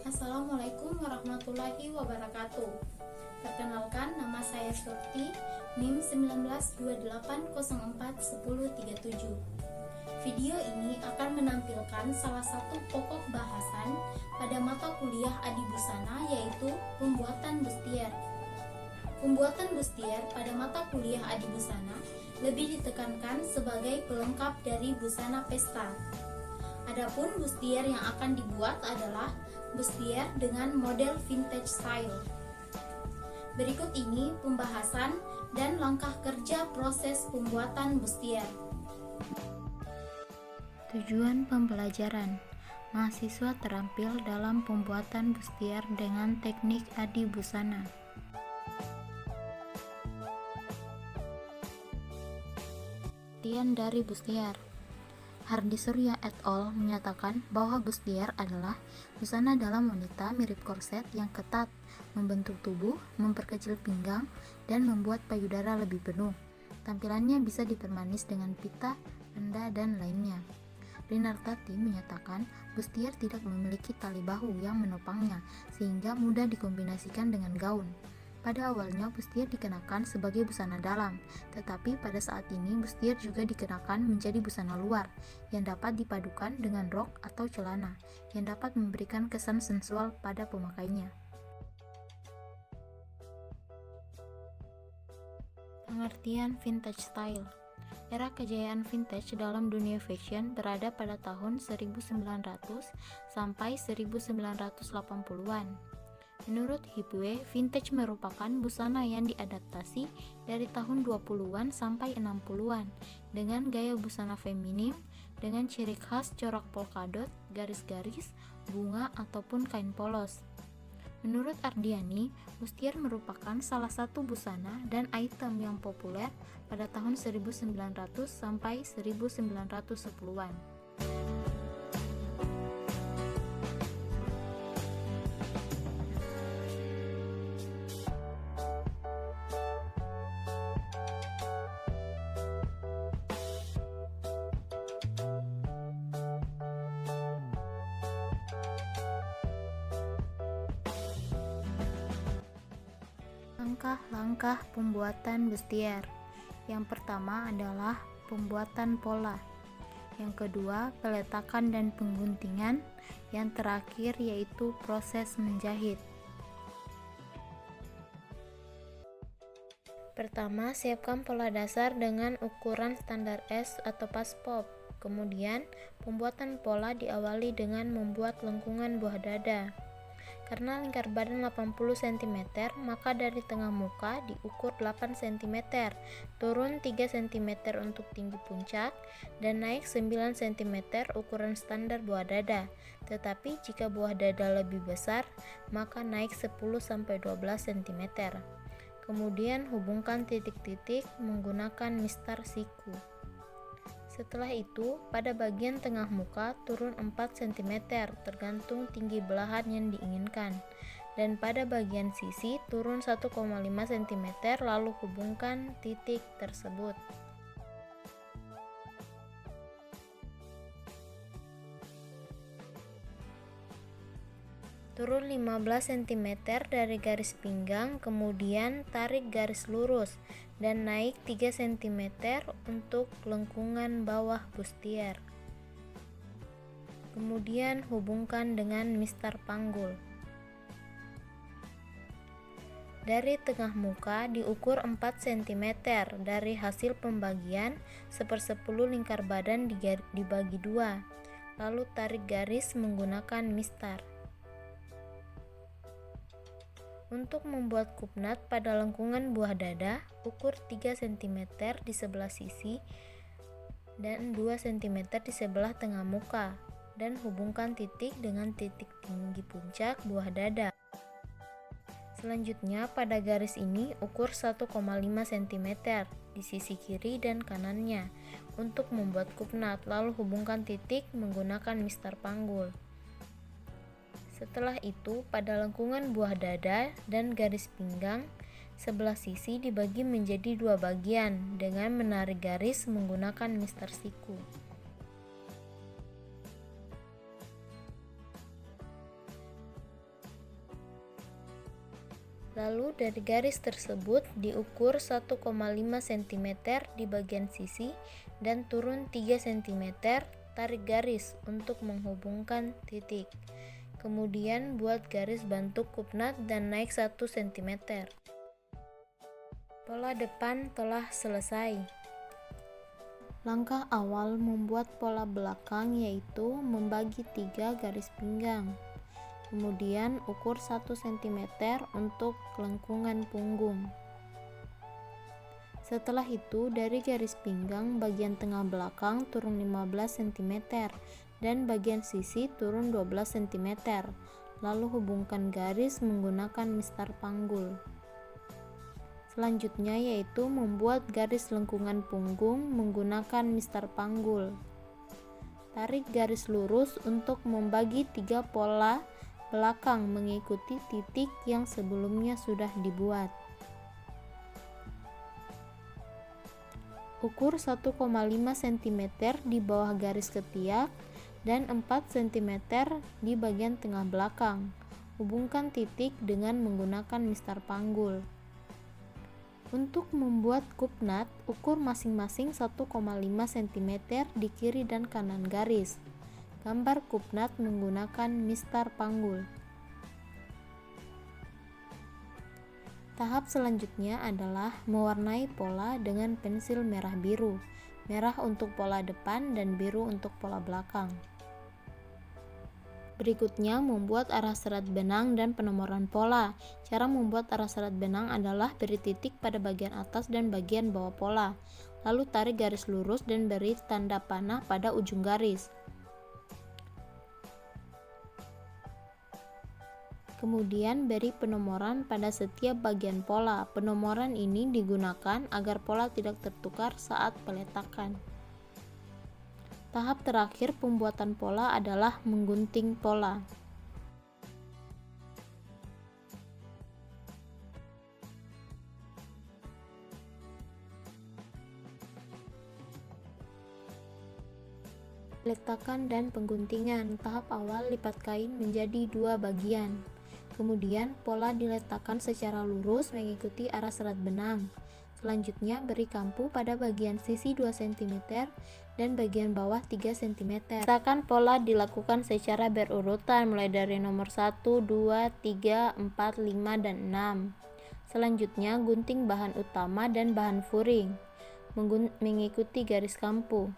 Assalamualaikum warahmatullahi wabarakatuh. Perkenalkan, nama saya Surti, NIM 1928041037. Video ini akan menampilkan salah satu pokok bahasan pada mata kuliah Adibusana, yaitu pembuatan bustier. Pembuatan bustier pada mata kuliah Adibusana lebih ditekankan sebagai pelengkap dari busana pesta. Adapun bustier yang akan dibuat adalah bustier dengan model vintage style. Berikut ini pembahasan dan langkah kerja proses pembuatan bustier. Tujuan pembelajaran: mahasiswa terampil dalam pembuatan bustier dengan teknik Adibusana. Artian dari bustier. Hardi Surya et al. Menyatakan bahwa bustier adalah busana dalam wanita mirip korset yang ketat, membentuk tubuh, memperkecil pinggang, dan membuat payudara lebih penuh. Tampilannya bisa dipermanis dengan pita, rendah, dan lainnya. Rinartati menyatakan bustier tidak memiliki tali bahu yang menopangnya, sehingga mudah dikombinasikan dengan gaun. Pada awalnya bustier dikenakan sebagai busana dalam, tetapi pada saat ini bustier juga dikenakan menjadi busana luar yang dapat dipadukan dengan rok atau celana yang dapat memberikan kesan sensual pada pemakainya. Pengertian vintage style. Era kejayaan vintage dalam dunia fashion berada pada tahun 1900 sampai 1980-an. Menurut Hipwe, vintage merupakan busana yang diadaptasi dari tahun 20-an sampai 60-an dengan gaya busana feminim dengan ciri khas corak polkadot, garis-garis, bunga, ataupun kain polos. Menurut Ardiani, bustier merupakan salah satu busana dan item yang populer pada tahun 1900 sampai 1910-an. Langkah-langkah pembuatan bustier. Yang pertama adalah pembuatan pola. Yang kedua, peletakan dan pengguntingan. Yang terakhir yaitu proses menjahit. Pertama, siapkan pola dasar dengan ukuran standar S atau pas pop. Kemudian, pembuatan pola diawali dengan membuat lengkungan buah dada. Karena lingkar badan 80 cm, maka dari tengah muka diukur 8 cm, turun 3 cm untuk tinggi puncak, dan naik 9 cm ukuran standar buah dada. Tetapi jika buah dada lebih besar, maka naik 10-12 cm. Kemudian hubungkan titik-titik menggunakan mistar siku. Setelah itu, pada bagian tengah muka turun 4 cm tergantung tinggi belahan yang diinginkan, dan pada bagian sisi turun 1,5 cm lalu hubungkan titik tersebut. Turun 15 cm dari garis pinggang, kemudian tarik garis lurus dan naik 3 cm untuk lengkungan bawah bustier. Kemudian hubungkan dengan mistar panggul. Dari tengah muka diukur 4 cm dari hasil pembagian 1/10 lingkar badan dibagi 2, lalu tarik garis menggunakan mistar. Untuk membuat kupnat pada lengkungan buah dada, ukur 3 cm di sebelah sisi dan 2 cm di sebelah tengah muka, dan hubungkan titik dengan titik tinggi puncak buah dada. Selanjutnya, pada garis ini ukur 1,5 cm di sisi kiri dan kanannya untuk membuat kupnat, lalu hubungkan titik menggunakan mistar panggul. Setelah itu, pada lengkungan buah dada dan garis pinggang, sebelah sisi dibagi menjadi 2 bagian dengan menarik garis menggunakan mistar siku. Lalu dari garis tersebut diukur 1,5 cm di bagian sisi dan turun 3 cm, tarik garis untuk menghubungkan titik. Kemudian buat garis bantu kupnat dan naik 1 cm. Pola depan telah selesai. Langkah awal membuat pola belakang yaitu membagi 3 garis pinggang. Kemudian ukur 1 cm untuk lengkungan punggung. Setelah itu dari garis pinggang bagian tengah belakang turun 15 cm dan bagian sisi turun 12 cm. Lalu hubungkan garis menggunakan mistar panggul. Selanjutnya yaitu membuat garis lengkungan punggung menggunakan mistar panggul. Tarik garis lurus untuk membagi 3 pola belakang mengikuti titik yang sebelumnya sudah dibuat. Ukur 1,5 cm di bawah garis ketiak dan 4 cm di bagian tengah belakang. Hubungkan titik dengan menggunakan mistar panggul. Untuk membuat kupnat, ukur masing-masing 1,5 cm di kiri dan kanan garis. Gambar kupnat menggunakan mistar panggul. Tahap selanjutnya adalah mewarnai pola dengan pensil merah biru. Merah untuk pola depan dan biru untuk pola belakang. Berikutnya membuat arah serat benang dan penomoran pola. Cara membuat arah serat benang adalah beri titik pada bagian atas dan bagian bawah pola. Lalu tarik garis lurus dan beri tanda panah pada ujung garis. Kemudian beri penomoran pada setiap bagian pola. Penomoran ini digunakan agar pola tidak tertukar saat peletakan. Tahap terakhir pembuatan pola adalah menggunting pola. Peletakan dan pengguntingan. Tahap awal lipat kain menjadi 2 bagian. Kemudian pola diletakkan secara lurus mengikuti arah serat benang. Selanjutnya beri kampu pada bagian sisi 2 cm dan bagian bawah 3 cm. Letakkan pola dilakukan secara berurutan mulai dari nomor 1, 2, 3, 4, 5, dan 6. Selanjutnya gunting bahan utama dan bahan furing mengikuti garis kampu.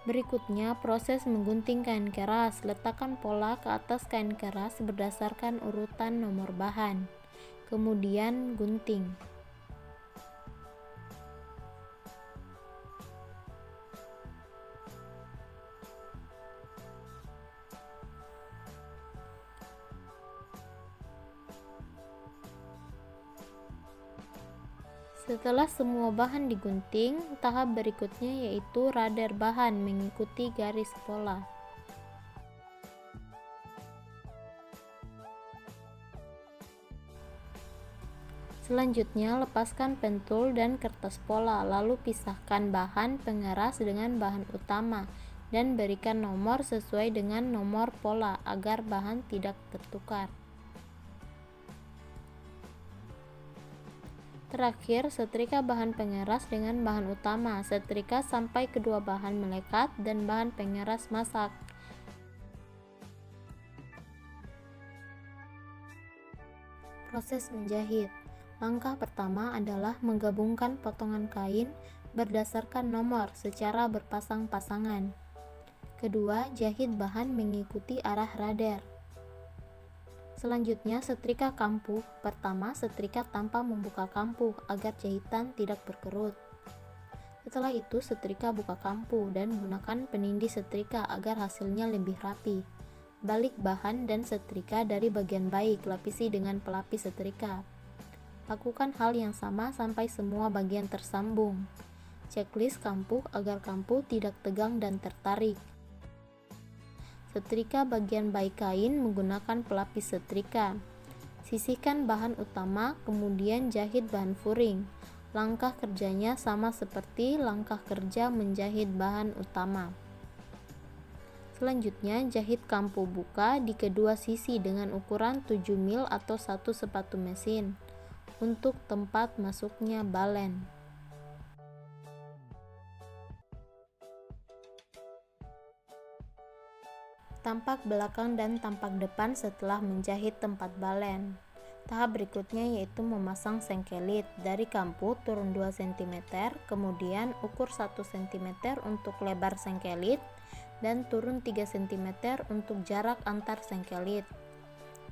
Berikutnya proses menggunting kain keras. Letakkan pola ke atas kain keras berdasarkan urutan nomor bahan. Kemudian gunting. Setelah semua bahan digunting, tahap berikutnya yaitu radar bahan mengikuti garis pola. Selanjutnya lepaskan pentul dan kertas pola, lalu pisahkan bahan pengeras dengan bahan utama dan berikan nomor sesuai dengan nomor pola agar bahan tidak tertukar. Terakhir, setrika bahan pengeras dengan bahan utama. Setrika sampai kedua bahan melekat dan bahan pengeras masak. Proses menjahit. Langkah pertama adalah menggabungkan potongan kain berdasarkan nomor secara berpasang-pasangan. Kedua, jahit bahan mengikuti arah radar. Selanjutnya setrika kampuh. Pertama, setrika tanpa membuka kampuh agar jahitan tidak berkerut. Setelah itu setrika buka kampuh dan gunakan penindih setrika agar hasilnya lebih rapi. Balik bahan dan setrika dari bagian baik, lapisi dengan pelapis setrika. Lakukan hal yang sama sampai semua bagian tersambung. Checklist kampuh agar kampuh tidak tegang dan tertarik. Setrika bagian baik kain menggunakan pelapis setrika. Sisihkan bahan utama, kemudian jahit bahan furing. Langkah kerjanya sama seperti langkah kerja menjahit bahan utama. Selanjutnya, jahit kampu buka di kedua sisi dengan ukuran 7 mil atau 1 sepatu mesin untuk tempat masuknya balen. Tampak belakang dan tampak depan setelah menjahit tempat balen. Tahap berikutnya yaitu memasang sengkelit. Dari kampu turun 2 cm, kemudian ukur 1 cm untuk lebar sengkelit dan turun 3 cm untuk jarak antar sengkelit.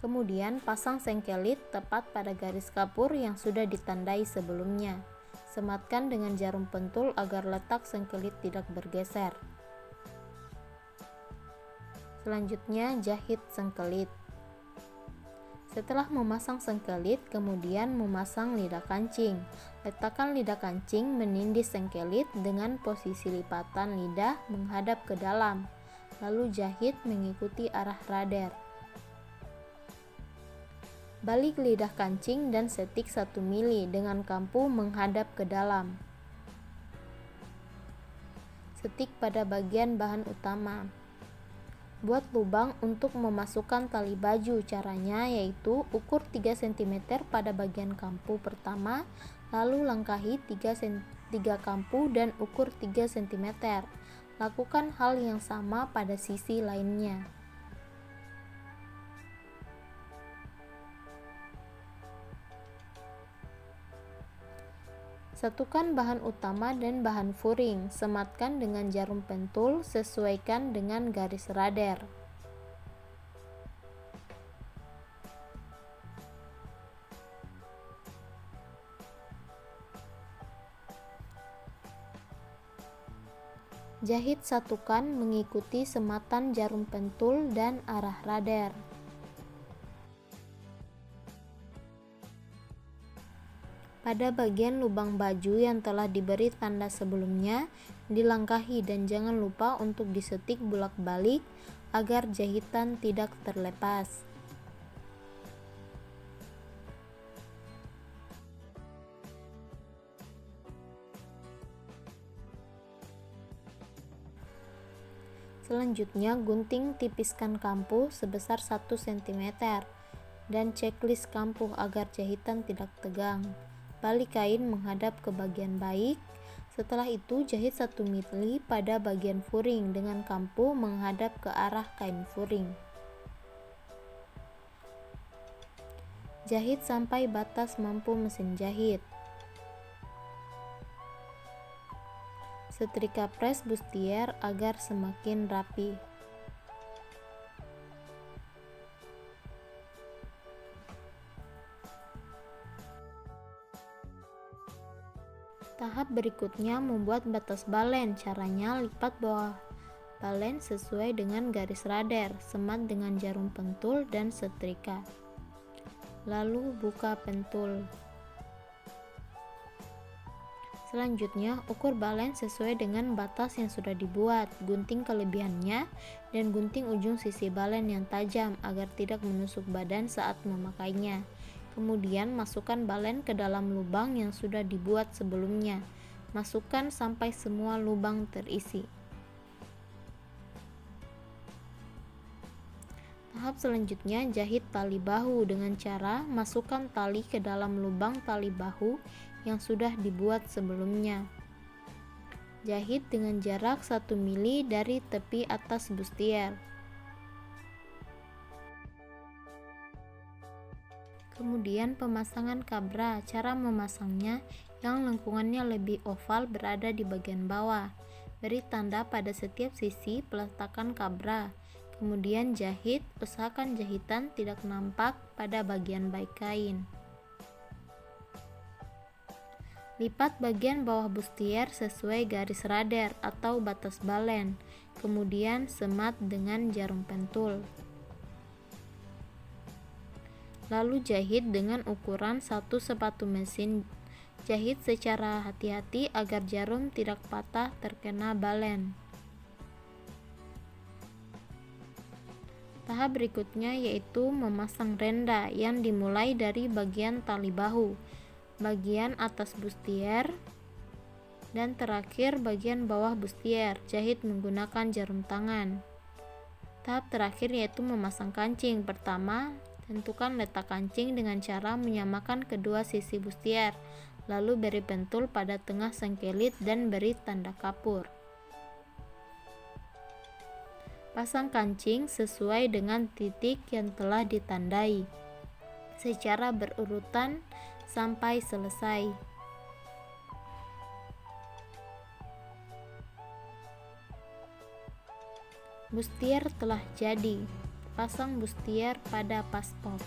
Kemudian pasang sengkelit tepat pada garis kapur yang sudah ditandai sebelumnya. Sematkan dengan jarum pentul agar letak sengkelit tidak bergeser. Selanjutnya, jahit sengkelit. Setelah memasang sengkelit, kemudian memasang lidah kancing. Letakkan lidah kancing menindih sengkelit dengan posisi lipatan lidah menghadap ke dalam, lalu jahit mengikuti arah rader. Balik lidah kancing dan setik 1 mili dengan kampu menghadap ke dalam. Setik pada bagian bahan utama. Buat lubang untuk memasukkan tali baju. Caranya yaitu ukur 3 cm pada bagian kampu pertama, lalu langkahi 3 kampu dan ukur 3 cm. Lakukan hal yang sama pada sisi lainnya. Satukan bahan utama dan bahan furing, sematkan dengan jarum pentul, sesuaikan dengan garis rader. Jahit satukan mengikuti sematan jarum pentul dan arah rader. Pada bagian lubang baju yang telah diberi tanda sebelumnya, dilangkahi dan jangan lupa untuk disetik bolak-balik agar jahitan tidak terlepas. Selanjutnya, gunting tipiskan kampu sebesar 1 cm dan checklist kampu agar jahitan tidak tegang. Balik kain menghadap ke bagian baik. Setelah itu, jahit 1 mili pada bagian furing dengan kampu menghadap ke arah kain furing. Jahit sampai batas mampu mesin jahit. Setrika pres bustier agar semakin rapi. Tahap berikutnya membuat batas balen. Caranya lipat bawah balen sesuai dengan garis rader, semat dengan jarum pentul dan setrika. Lalu buka pentul. Selanjutnya, ukur balen sesuai dengan batas yang sudah dibuat. Gunting kelebihannya dan gunting ujung sisi balen yang tajam agar tidak menusuk badan saat memakainya. Kemudian masukkan balen ke dalam lubang yang sudah dibuat sebelumnya. Masukkan sampai semua lubang terisi. Tahap selanjutnya, jahit tali bahu dengan cara masukkan tali ke dalam lubang tali bahu yang sudah dibuat sebelumnya. Jahit dengan jarak 1 mili dari tepi atas bustier. Kemudian pemasangan kabra. Cara memasangnya yang lengkungannya lebih oval berada di bagian bawah. Beri tanda pada setiap sisi peletakan kabra. Kemudian jahit, usahakan jahitan tidak nampak pada bagian baik kain. Lipat bagian bawah bustier sesuai garis rader atau batas balen. Kemudian semat dengan jarum pentul. Lalu jahit dengan ukuran 1 sepatu mesin. Jahit secara hati-hati agar jarum tidak patah terkena balen. Tahap berikutnya yaitu memasang renda yang dimulai dari bagian tali bahu, bagian atas bustier, dan terakhir bagian bawah bustier. Jahit menggunakan jarum tangan. Tahap terakhir yaitu memasang kancing. Pertama, tentukan letak kancing dengan cara menyamakan kedua sisi bustier, lalu beri pentul pada tengah sengkelit dan beri tanda kapur. Pasang kancing sesuai dengan titik yang telah ditandai secara berurutan sampai selesai. Bustier telah jadi. Pasang bustier pada paspop.